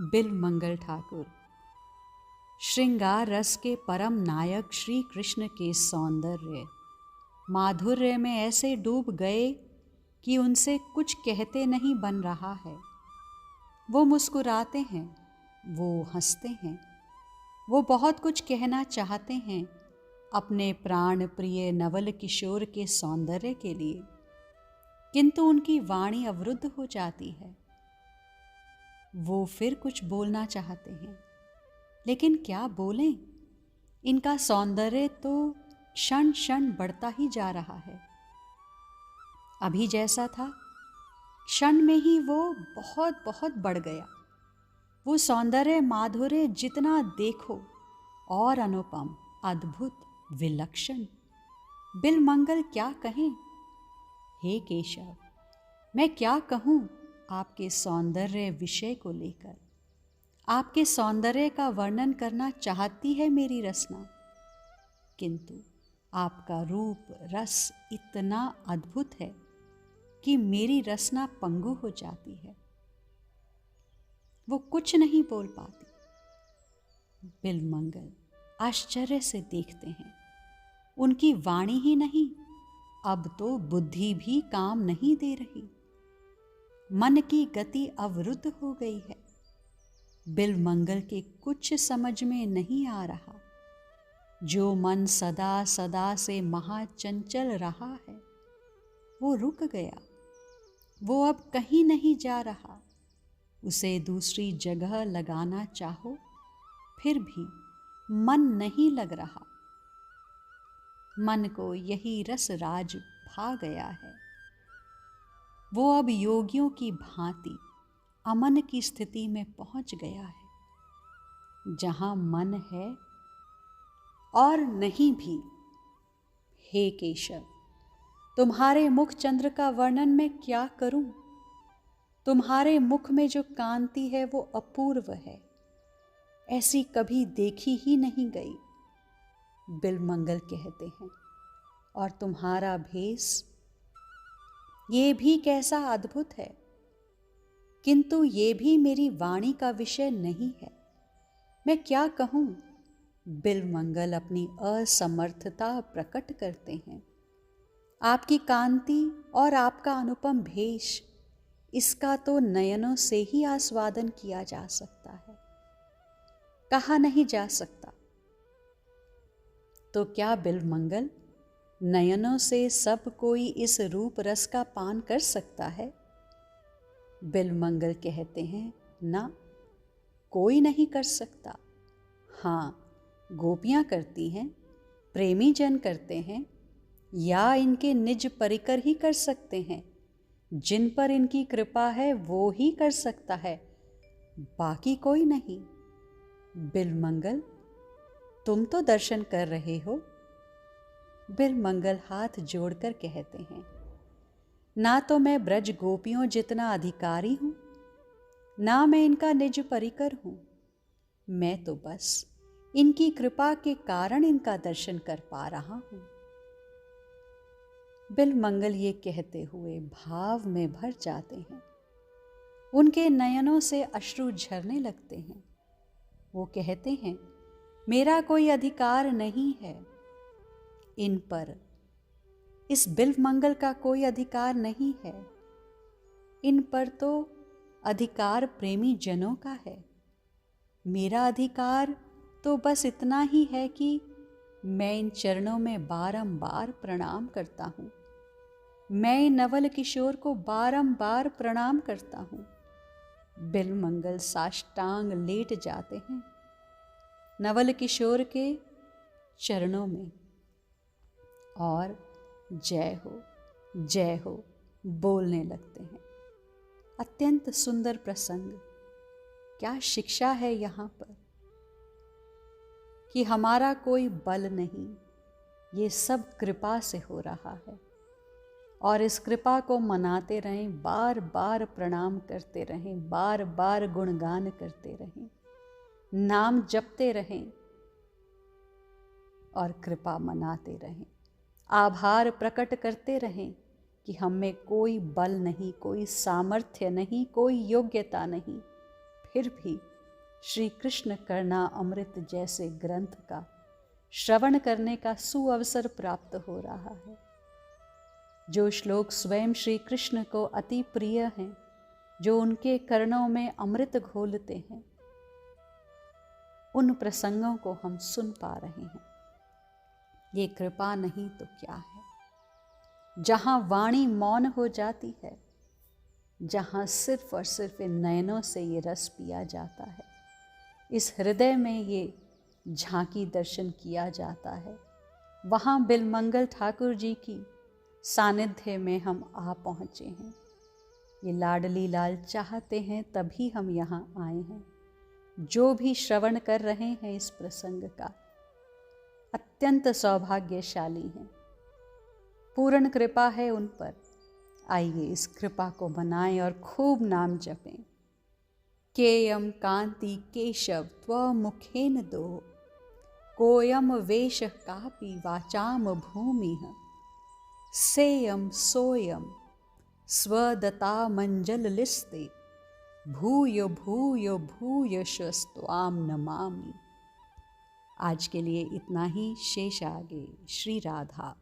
बिलमंगल ठाकुर। श्रृंगार रस के परम नायक श्री कृष्ण के सौंदर्य माधुर्य में ऐसे डूब गए कि उनसे कुछ कहते नहीं बन रहा है। वो मुस्कुराते हैं, वो हंसते हैं, वो बहुत कुछ कहना चाहते हैं अपने प्राण प्रिय नवल किशोर के सौंदर्य के लिए, किंतु उनकी वाणी अवरुद्ध हो जाती है। वो फिर कुछ बोलना चाहते हैं, लेकिन क्या बोलें? इनका सौंदर्य तो क्षण क्षण बढ़ता ही जा रहा है। अभी जैसा था, क्षण में ही वो बहुत बहुत बढ़ गया। वो सौंदर्य माधुर्य जितना देखो और अनुपम, अद्भुत, विलक्षण। बिलमंगल क्या कहें? हे केशव, मैं क्या कहूँ आपके सौंदर्य विषय को लेकर। आपके सौंदर्य का वर्णन करना चाहती है मेरी रसना, किंतु आपका रूप रस इतना अद्भुत है कि मेरी रसना पंगु हो जाती है। वो कुछ नहीं बोल पाती। बिलमंगल आश्चर्य से देखते हैं। उनकी वाणी ही नहीं, अब तो बुद्धि भी काम नहीं दे रही। मन की गति अवरुद्ध हो गई है। बिलमंगल के कुछ समझ में नहीं आ रहा। जो मन सदा सदा से महाचंचल रहा है, वो रुक गया। वो अब कहीं नहीं जा रहा। उसे दूसरी जगह लगाना चाहो, फिर भी मन नहीं लग रहा। मन को यही रस राज भा गया है। वो अब योगियों की भांति अमन की स्थिति में पहुंच गया है, जहां मन है और नहीं भी। हे केशव, तुम्हारे मुख चंद्र का वर्णन मैं क्या करूं? तुम्हारे मुख में जो कांति है वो अपूर्व है, ऐसी कभी देखी ही नहीं गई। बिलमंगल कहते हैं। और तुम्हारा भेष, ये भी कैसा अद्भुत है, किंतु ये भी मेरी वाणी का विषय नहीं है। मैं क्या कहूँ? बिलमंगल अपनी असमर्थता प्रकट करते हैं। आपकी कांति और आपका अनुपम भेष, इसका तो नयनों से ही आस्वादन किया जा सकता है, कहा नहीं जा सकता। तो क्या बिलमंगल, नयनों से सब कोई इस रूप रस का पान कर सकता है? बिलमंगल कहते हैं, ना, कोई नहीं कर सकता। हाँ, गोपियां करती हैं, प्रेमी जन करते हैं, या इनके निज परिकर ही कर सकते हैं। जिन पर इनकी कृपा है वो ही कर सकता है, बाकी कोई नहीं। बिलमंगल, तुम तो दर्शन कर रहे हो। बिलमंगल हाथ जोड़कर कहते हैं, ना तो मैं ब्रज गोपियों जितना अधिकारी हूं, ना मैं इनका निज परिकर हूं। मैं तो बस इनकी कृपा के कारण इनका दर्शन कर पा रहा हूं। बिलमंगल ये कहते हुए भाव में भर जाते हैं। उनके नयनों से अश्रु झरने लगते हैं। वो कहते हैं, मेरा कोई अधिकार नहीं है इन पर। इस बिलमंगल का कोई अधिकार नहीं है। इन पर तो अधिकार प्रेमी जनों का है। मेरा अधिकार तो बस इतना ही है कि मैं इन चरणों में बारंबार प्रणाम करता हूँ। मैं इन नवल किशोर को बारंबार प्रणाम करता हूँ। बिलमंगल साष्टांग लेट जाते हैं नवल किशोर के चरणों में और जय हो बोलने लगते हैं। अत्यंत सुंदर प्रसंग। क्या शिक्षा है यहाँ पर कि हमारा कोई बल नहीं, ये सब कृपा से हो रहा है। और इस कृपा को मनाते रहें, बार बार प्रणाम करते रहें, बार बार गुणगान करते रहें, नाम जपते रहें और कृपा मनाते रहें। आभार प्रकट करते रहें कि हम में कोई बल नहीं, कोई सामर्थ्य नहीं, कोई योग्यता नहीं, फिर भी श्री कृष्ण करना अमृत जैसे ग्रंथ का श्रवण करने का सुअवसर प्राप्त हो रहा है। जो श्लोक स्वयं श्री कृष्ण को अति प्रिय हैं, जो उनके कर्णों में अमृत घोलते हैं, उन प्रसंगों को हम सुन पा रहे हैं। ये कृपा नहीं तो क्या है। जहाँ वाणी मौन हो जाती है, जहाँ सिर्फ और सिर्फ इन नयनों से ये रस पिया जाता है, इस हृदय में ये झांकी दर्शन किया जाता है, वहाँ बिलमंगल ठाकुर जी की सानिध्य में हम आ पहुँचे हैं। ये लाडली लाल चाहते हैं तभी हम यहाँ आए हैं। जो भी श्रवण कर रहे हैं इस प्रसंग का, अत्यंत सौभाग्यशाली हैं। पूर्ण कृपा है उन पर। आइए इस कृपा को मनाएं और खूब नाम जपें। केयम कांति केशव त्वमुखेन दो, कोयम वेश कापि वाचाम भूमिः, सेयम सोयम स्वदता मंजललिस्ते, भूय भूय भूयशस्त्वाम नमामि। आज के लिए इतना ही। शेष आगे। श्री राधा।